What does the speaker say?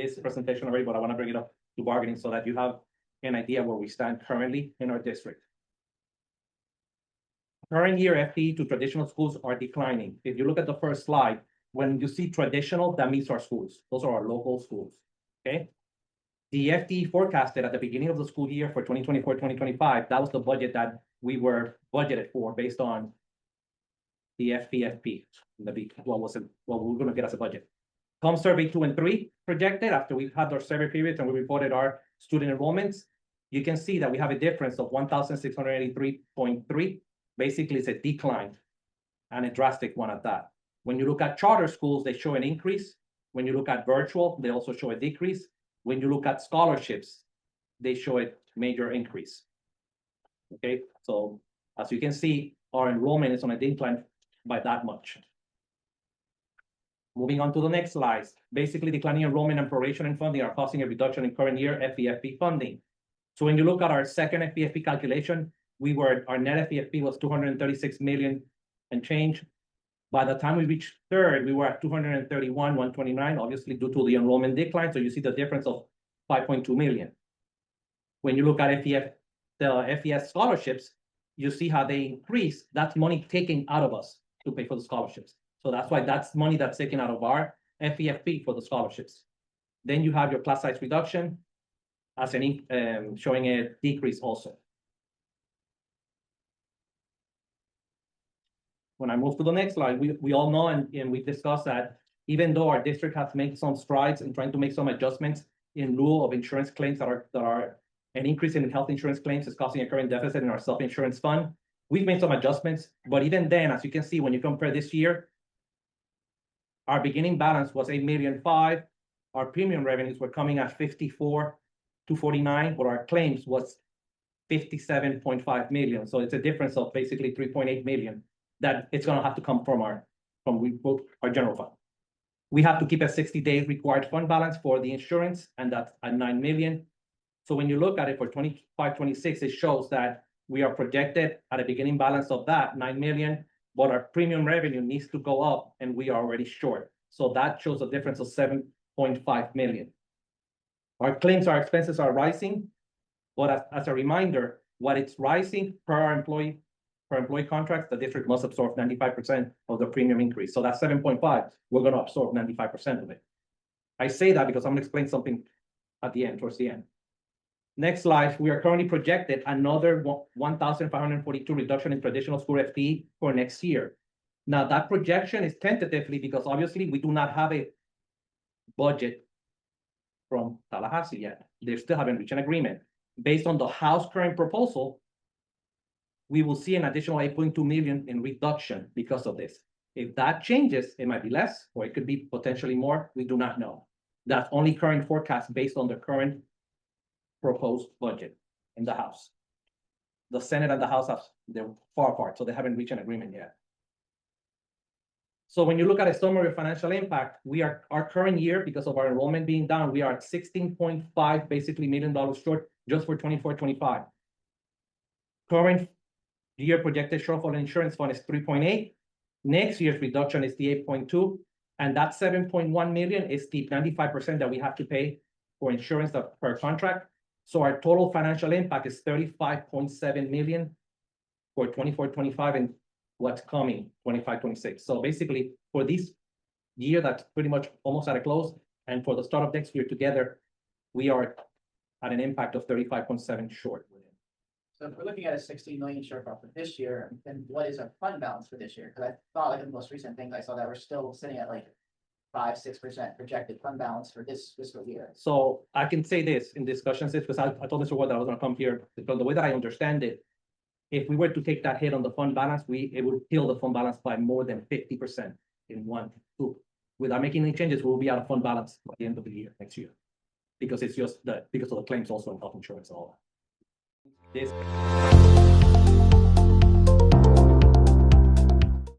this presentation already, but I want to bring it up to bargaining so that you have an idea where we stand currently in our district. Current year FTE to traditional schools are declining. If you look at the first slide, when you see traditional, that means our schools. Those are our local schools, okay? The FTE forecasted at the beginning of the school year for 2024-2025, that was the budget that we were budgeted for based on the FPFP, what we were going to get as a budget. Come survey 2 and 3 projected after we've had our survey periods and we reported our student enrollments, you can see that we have a difference of 1,683.3. Basically, it's a decline and a drastic one at that. When you look at charter schools, they show an increase. When you look at virtual, they also show a decrease. When you look at scholarships, they show a major increase. Okay, so as you can see, our enrollment is on a decline by that much. Moving on to the next slide. Basically, declining enrollment and proration and funding are causing a reduction in current year FEFP funding. So when you look at our second FEFP calculation, our net FEFP was 236 million and change. By the time we reached third, we were at 129, obviously due to the enrollment decline. So you see the difference of 5.2 million. When you look at the FES scholarships, you see how they increase. That's money taken out of us to pay for the scholarships. So that's why that's money that's taken out of our FEFP for the scholarships. Then you have your class size reduction as showing a decrease also. When I move to the next slide, we all know and we discussed that even though our district has made some strides in trying to make some adjustments in lieu of insurance claims that are an increase in health insurance claims is causing a current deficit in our self-insurance fund. We've made some adjustments, but even then, as you can see, when you compare this year, our beginning balance was $8.5 million. Our premium revenues were coming at $54,249, but our claims was $57.5 million. So it's a difference of basically $3.8 million that it's going to have to come from our general fund. We have to keep a 60-day required fund balance for the insurance, and that's at $9 million. So when you look at it for 25-26, it shows that we are projected at a beginning balance of that $9 million, but our premium revenue needs to go up, and we are already short. So that shows a difference of $7.5 million. Our claims, our expenses are rising, but as a reminder, what it's rising per our employee contracts, the district must absorb 95% of the premium increase. So that's 7.5. We're going to absorb 95% of it. I say that because I'm going to explain something at the end, towards the end. Next slide, we are currently projected another 1,542 reduction in traditional school FTE for next year. Now that projection is tentatively because obviously we do not have a budget from Tallahassee yet. They still haven't reached an agreement. Based on the House current proposal, we will see an additional 8.2 million in reduction because of this. If that changes, it might be less, or it could be potentially more. We do not know. That's only current forecast based on the current proposed budget in the House. The Senate and the House they're far apart, so they haven't reached an agreement yet. So when you look at a summary of financial impact, our current year, because of our enrollment being down, we are at $16.5 basically $1 million short just for 24-25. Current year projected shortfall in insurance fund is 3.8. Next year's reduction is the 8.2, and that 7.1 million is the 95% that we have to pay for insurance per contract. So our total financial impact is 35.7 million for 24-25 and what's coming 25-26. So basically for this year that's pretty much almost at a close, and for the start of next year together, we are at an impact of 35.7 short. So if we're looking at a 16 million shortfall for this year, then what is our fund balance for this year? Because I thought like in the most recent things I saw that we're still sitting at like 5-6% projected fund balance for this fiscal year. So I can say this in discussions because I told Mr. Ward that I was going to come here because the way that I understand it, if we were to take that hit on the fund balance, it would kill the fund balance by more than 50% in 1, 2. Without making any changes, we will be out of fund balance by the end of the year next year because it's just because of the claims also in health insurance and all that. This